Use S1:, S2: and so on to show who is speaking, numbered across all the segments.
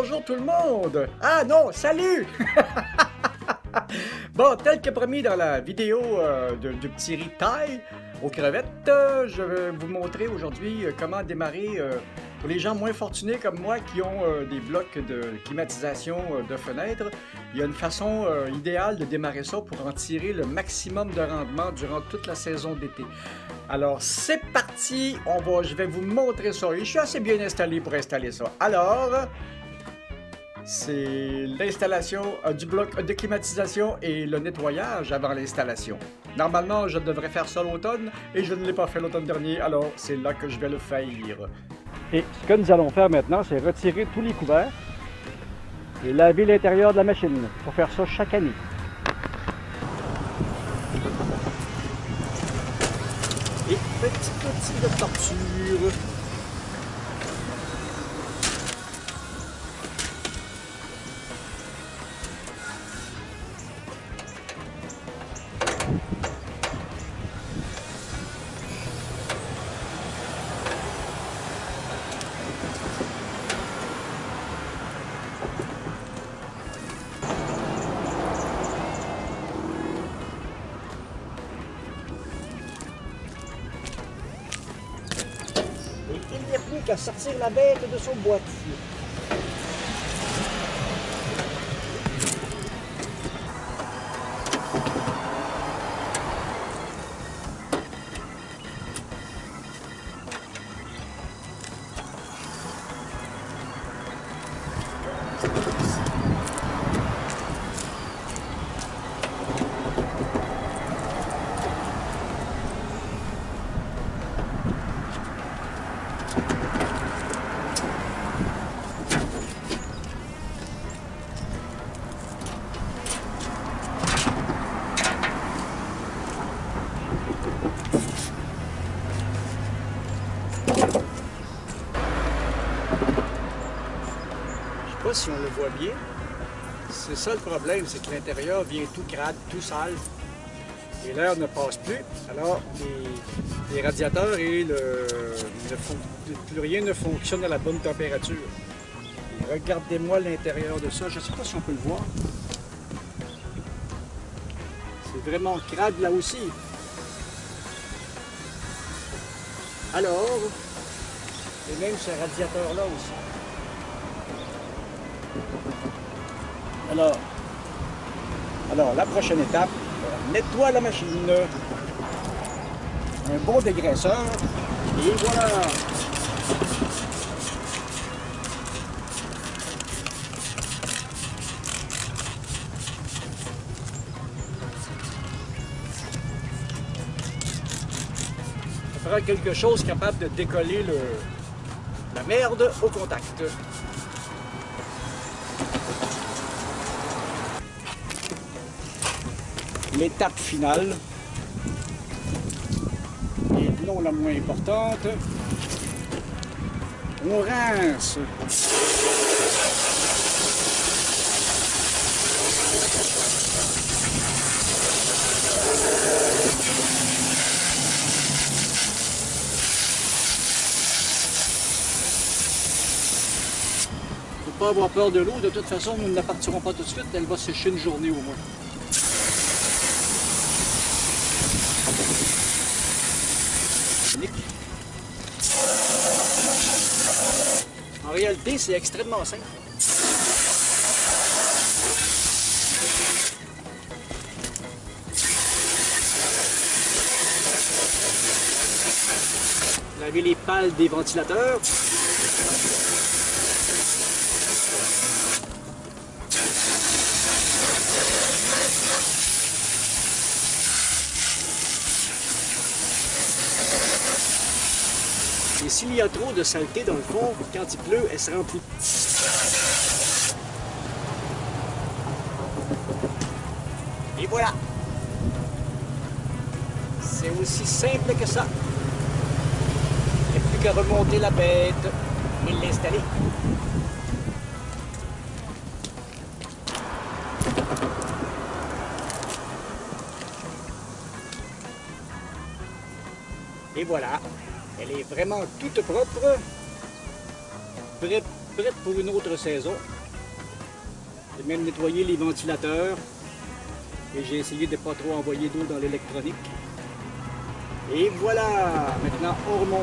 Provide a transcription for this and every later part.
S1: bonjour tout le monde! Ah non, salut! Bon, tel que promis dans la vidéo du petit riz thaï aux crevettes, je vais vous montrer aujourd'hui comment démarrer pour les gens moins fortunés comme moi qui ont des blocs de climatisation de fenêtres. Il y a une façon idéale de démarrer ça pour en tirer le maximum de rendement durant toute la saison d'été. Alors, c'est parti! Je vais vous montrer ça. Et je suis assez bien installé pour installer ça. Alors, c'est l'installation du bloc de climatisation et le nettoyage avant l'installation. Normalement, je devrais faire ça l'automne et je ne l'ai pas fait l'automne dernier, alors c'est là que je vais le faire. Et ce que nous allons faire maintenant, c'est retirer tous les couverts et laver l'intérieur de la machine. Il faut faire ça chaque année. Et petit outil de torture. Il n'y a plus qu'à sortir la bête de son boîtier. Pas si on le voit bien, c'est ça le problème, c'est que l'intérieur vient tout crade, tout sale et l'air ne passe plus, alors les radiateurs et plus rien ne fonctionne à la bonne température. Et regardez-moi l'intérieur de ça, je ne sais pas si on peut le voir, c'est vraiment crade là aussi. Alors, et même ce radiateur là aussi. Alors, la prochaine étape, on nettoie la machine. Un bon dégraisseur. Et voilà! Ça fera quelque chose capable de décoller la merde au contact. L'étape finale, et non la moins importante, on rince. Faut pas avoir peur de l'eau, de toute façon nous ne la partirons pas tout de suite, elle va sécher une journée au moins. En réalité, c'est extrêmement simple. Laver les pales des ventilateurs. Et s'il y a trop de saleté dans le fond, quand il pleut, elle se remplit. Et voilà! C'est aussi simple que ça. Il n'y a plus qu'à remonter la bête et l'installer. Et voilà, elle est vraiment toute propre, prête pour une autre saison. J'ai même nettoyé les ventilateurs. Et j'ai essayé de ne pas trop envoyer d'eau dans l'électronique. Et voilà! Maintenant, on remonte.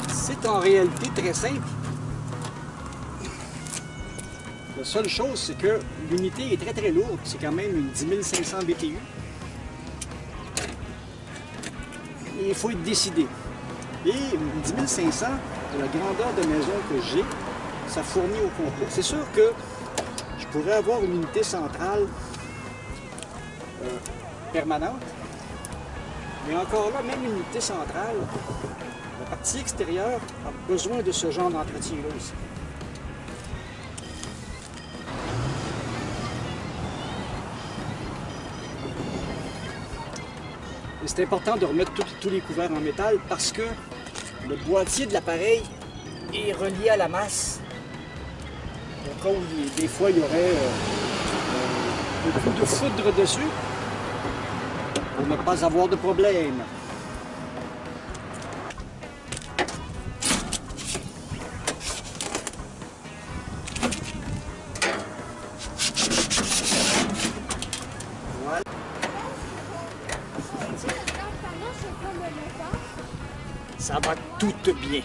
S1: C'est en réalité très simple. La seule chose, c'est que l'unité est très lourde. C'est quand même une 10 500 BTU. Et il faut être décidé. Et 10 500, de la grandeur de maison que j'ai, ça fournit au complet. C'est sûr que je pourrais avoir une unité centrale permanente. Mais encore là, même une unité centrale, la partie extérieure a besoin de ce genre d'entretien-là aussi. Et c'est important de remettre tous les couverts en métal parce que le boîtier de l'appareil est relié à la masse. Au cas où des fois il y aurait un coup de foudre dessus, pour ne pas avoir de problème. Voilà. Ça va tout bien.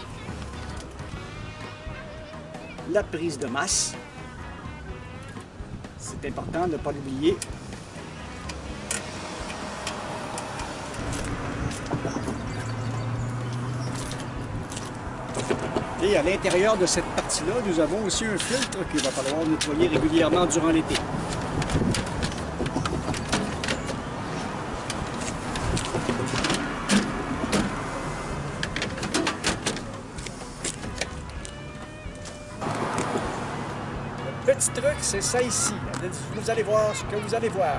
S1: La prise de masse, c'est important de ne pas l'oublier. Et à l'intérieur de cette partie-là, nous avons aussi un filtre qu'il va falloir nettoyer régulièrement durant l'été. Le petit truc, c'est ça ici. Vous allez voir ce que vous allez voir.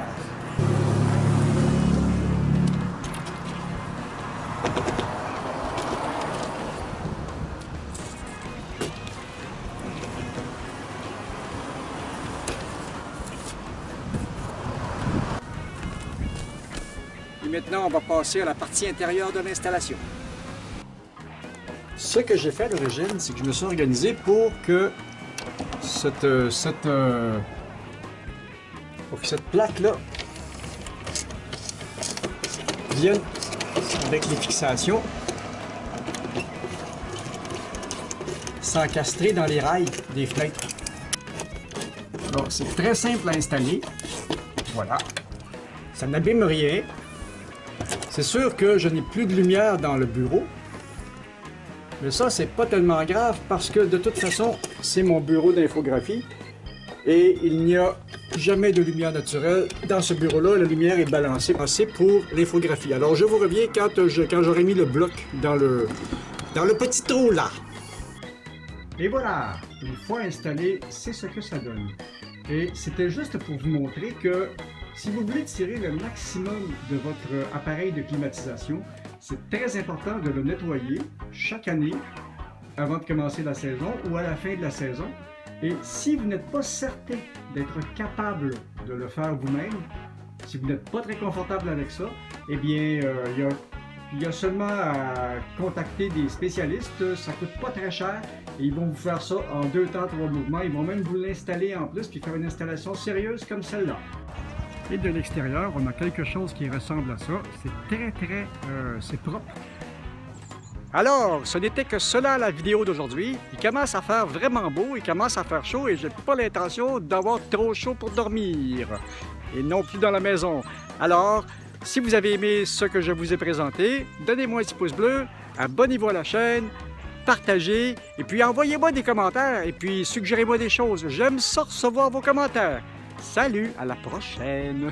S1: Et maintenant, on va passer à la partie intérieure de l'installation. Ce que j'ai fait à l'origine, c'est que je me suis organisé pour que cette plaque-là vienne avec les fixations s'encastrer dans les rails des fenêtres. Donc, c'est très simple à installer. Voilà. Ça n'abîme rien. C'est sûr que je n'ai plus de lumière dans le bureau. Mais ça, c'est pas tellement grave parce que de toute façon, c'est mon bureau d'infographie et il n'y a jamais de lumière naturelle dans ce bureau-là. La lumière est balancée pour l'infographie. Alors, je vous reviens quand j'aurai mis le bloc dans le petit trou là. Et voilà, une fois installé, c'est ce que ça donne. Et c'était juste pour vous montrer que si vous voulez tirer le maximum de votre appareil de climatisation, c'est très important de le nettoyer chaque année avant de commencer la saison ou à la fin de la saison. Et si vous n'êtes pas certain d'être capable de le faire vous-même, si vous n'êtes pas très confortable avec ça, eh bien, il y a seulement à contacter des spécialistes. Ça ne coûte pas très cher et ils vont vous faire ça en 2 temps, 3 mouvements. Ils vont même vous l'installer en plus puis faire une installation sérieuse comme celle-là. Et de l'extérieur, on a quelque chose qui ressemble à ça. C'est c'est propre. Alors, ce n'était que cela la vidéo d'aujourd'hui. Il commence à faire vraiment beau, il commence à faire chaud et j'ai pas l'intention d'avoir trop chaud pour dormir. Et non plus dans la maison. Alors, si vous avez aimé ce que je vous ai présenté, donnez-moi un petit pouce bleu, abonnez-vous à la chaîne, partagez et puis envoyez-moi des commentaires et puis suggérez-moi des choses. J'aime ça recevoir vos commentaires. Salut, à la prochaine!